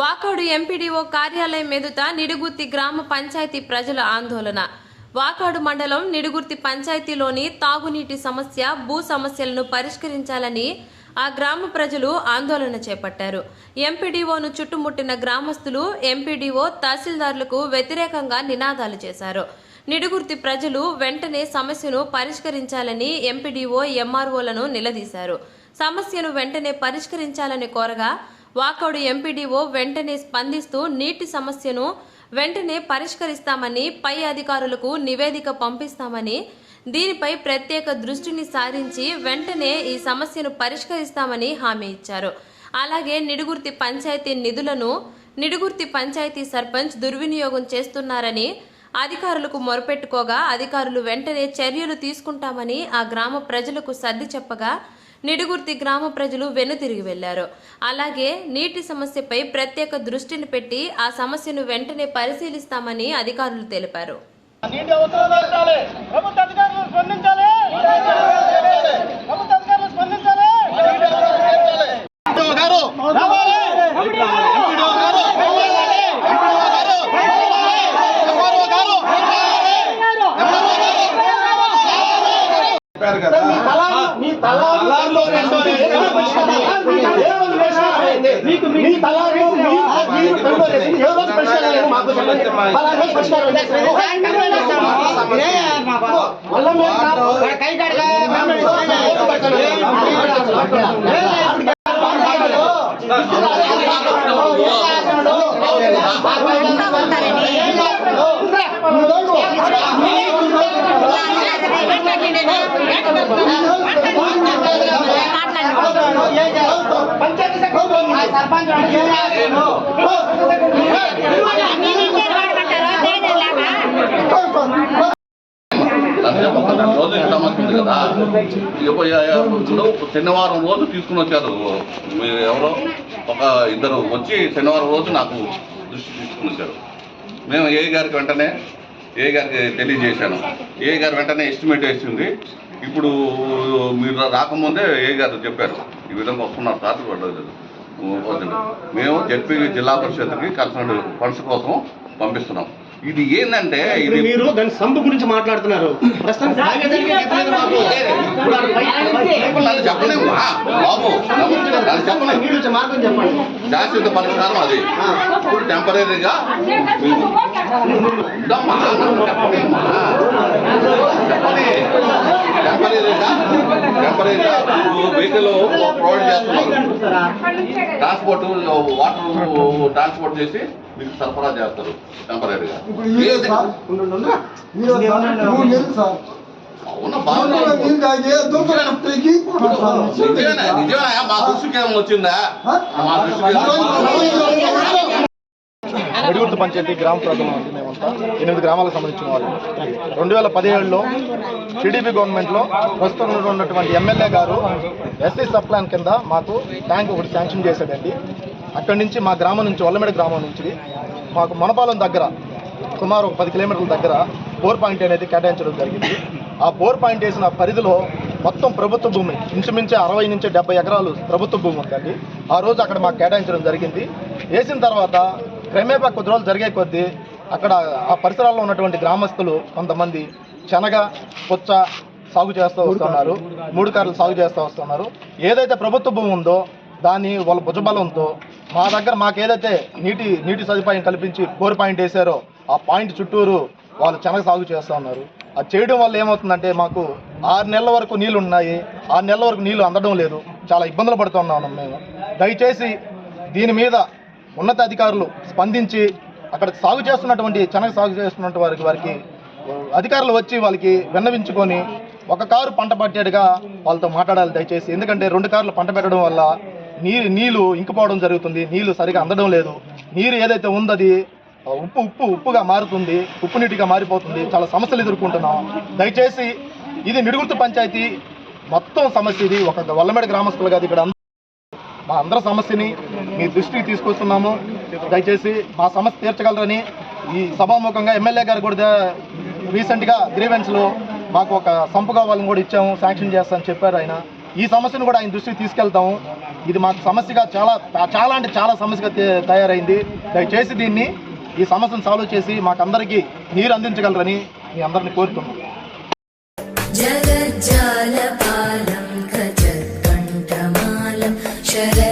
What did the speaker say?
Vakadu MPDO కార్యాలయం ఎదుట నిడుగుర్తి గ్రామ పంచాయతీ ప్రజల ఆందోళన. వాకాడు మండలం నిడుగుర్తి పంచాయతీలోని తాగునీటి సమస్య, భూ సమస్యలను పరిష్కరించాలని ఆ గ్రామ ప్రజలు ఆందోళన చేపట్టారు. ఎంపీడీఓను చుట్టుముట్టిన గ్రామస్తులు ఎంపీడీఓ, తహసీల్దార్లకు వ్యతిరేకంగా నినాదాలు చేశారు. నిడుగుర్తి ప్రజలు వెంటనే సమస్యను పరిష్కరించాలని ఎంపీడీఓ, ఎంఆర్ఓలను నిలదీశారు. సమస్యను వెంటనే పరిష్కరించాలని కోరగా వాకాడు ఎంపీడీఓ వెంటనే స్పందిస్తూ నీటి సమస్యను వెంటనే పరిష్కరిస్తామని, పై అధికారులకు నివేదిక పంపిస్తామని, దీనిపై ప్రత్యేక దృష్టిని సారించి వెంటనే ఈ సమస్యను పరిష్కరిస్తామని హామీ ఇచ్చారు. అలాగే నిడుగుర్తి పంచాయతీ నిధులను నిడుగుర్తి పంచాయతీ సర్పంచ్ దుర్వినియోగం చేస్తున్నారని అధికారులకు మొరపెట్టుకోగా అధికారులు వెంటనే చర్యలు తీసుకుంటామని ఆ గ్రామ ప్రజలకు సర్ది చెప్పగా నిడుగుర్తి గ్రామ ప్రజలు వెనుతిరిగి వెళ్లారు. అలాగే నీటి సమస్యపై ప్రత్యేక దృష్టిని పెట్టి ఆ సమస్యను వెంటనే పరిశీలిస్తామని అధికారులు తెలిపారు. శనివారం రోజు తీసుకుని వచ్చారు. ఎవరో ఒక ఇద్దరు వచ్చి శనివారం రోజు నాకు దృష్టి తీసుకుని వచ్చారు. మేము ఏ గారికి వెంటనే తెలియజేశాను. ఏ గారు వెంటనే ఎస్టిమేట్ వేసింది. ఇప్పుడు మీరు రాకముందే ఏ గారు చెప్పారు, ఈ విధంగా వస్తున్నారు సార్ పడలేదు. మేము జెడ్పీ జిల్లా పరిషత్కి కన్సర్న్ ఫండ్స్ కోసం పంపిస్తున్నాం. ఇది ఏంటంటే ఇది మీరు దాని సంపు గురించి మాట్లాడుతున్నారు. శాశ్వత పరిష్కారం అది. ఇప్పుడు టెంపరీగా టెంపరీగా వెహికల్ ప్రొవైడ్ చేస్తున్నారు. ట్రాన్స్పోర్ట్, వాటర్ ట్రాన్స్పోర్ట్ చేసి మీకు సరఫరా చేస్తారు టెంపరీగా. నిజమేనా? మా దృష్టికి ఏమైనా వచ్చిందా? మా నిడుగుర్తి పంచాయతీ గ్రామ ప్రజలు అంటే మేమంతా 8 గ్రామాలకు సంబంధించిన వాళ్ళు. 2017లో టీడీపీ గవర్నమెంట్లో ప్రస్తుతం ఉన్నటువంటి ఎమ్మెల్యే గారు ఎస్సీ సబ్ ప్లాన్ కింద మాకు ట్యాంక్ ఒకటి శాంక్షన్ చేశాడండి. అక్కడి నుంచి మా గ్రామం నుంచి వల్లమెడ గ్రామం నుంచి మాకు మనపాలెం దగ్గర సుమారు 10 కిలోమీటర్ల దగ్గర బోర్ పాయింట్ అనేది కేటాయించడం జరిగింది. ఆ బోర్ పాయింట్ వేసిన పరిధిలో మొత్తం ప్రభుత్వ భూమి ఇంచుమించు 60 నుంచి 70 ఎకరాలు ప్రభుత్వ భూమి ఉందండి. ఆ రోజు అక్కడ మాకు కేటాయించడం జరిగింది. వేసిన తర్వాత క్రమేపా కొద్ది రోజులు జరిగే కొద్దీ అక్కడ ఆ పరిసరాల్లో ఉన్నటువంటి గ్రామస్తులు కొంతమంది శనగ, పుచ్చ సాగు చేస్తూ వస్తున్నారు, 3 కార్లు సాగు చేస్తూ వస్తున్నారు. ఏదైతే ప్రభుత్వ భూమి ఉందో దాన్ని వాళ్ళ భుజబలంతో మా దగ్గర మాకు ఏదైతే నీటి సదుపాయం కల్పించి బోర్ పాయింట్ వేశారో ఆ పాయింట్ చుట్టూరు వాళ్ళు శనగ సాగు చేస్తూ ఉన్నారు. అది చేయడం వల్ల ఏమవుతుందంటే మాకు 6 నెలల వరకు నీళ్ళు ఉన్నాయి. 6 నెలల వరకు నీళ్లు అందడం లేదు. చాలా ఇబ్బందులు పడుతున్నాం మేము. దయచేసి దీని మీద ఉన్నత అధికారులు స్పందించి అక్కడ సాగు చేస్తున్నటువంటి శనగ సాగు చేస్తున్నటువంటి వారికి అధికారులు వచ్చి వాళ్ళకి విన్నవించుకొని 1 కారు పంట పట్టేట్టుగా వాళ్ళతో మాట్లాడాలి దయచేసి. ఎందుకంటే 2 కార్లు పంట పెట్టడం వల్ల నీళ్ళు ఇంకిపోవడం జరుగుతుంది. నీళ్లు సరిగా అందడం లేదు. నీరు ఏదైతే ఉందో అది ఉప్పుగా మారుతుంది, ఉప్పు నీటిగా మారిపోతుంది. చాలా సమస్యలు ఎదుర్కొంటున్నాం. దయచేసి ఇది నిడుగుర్తి పంచాయతీ మొత్తం సమస్య. ఇది ఒక వల్లమెడ గ్రామస్తులు కాదు, ఇక్కడ మా అందరి సమస్యని మీ దృష్టికి తీసుకొస్తున్నాము. దయచేసి మా సమస్య తీర్చగలరని ఈ సభాముఖంగా ఎమ్మెల్యే గారు కూడా రీసెంట్గా గ్రీవెన్స్లో మాకు ఒక సంపు కావాలని కూడా ఇచ్చాము, శాంక్షన్ చేస్తామని చెప్పారు ఆయన. ఈ సమస్యను కూడా ఆయన దృష్టికి తీసుకెళ్తాము. ఇది మాకు సమస్యగా చాలా అంటే చాలా సమస్యగా తయారైంది. దయచేసి ఈ సమస్యను సాల్వ్ చేసి మాకందరికీ నీరు అందించగలరని మీ అందరిని కోరుతున్నాం. జగజ్జాలపాలం ఖచత్కంఠమాలం శర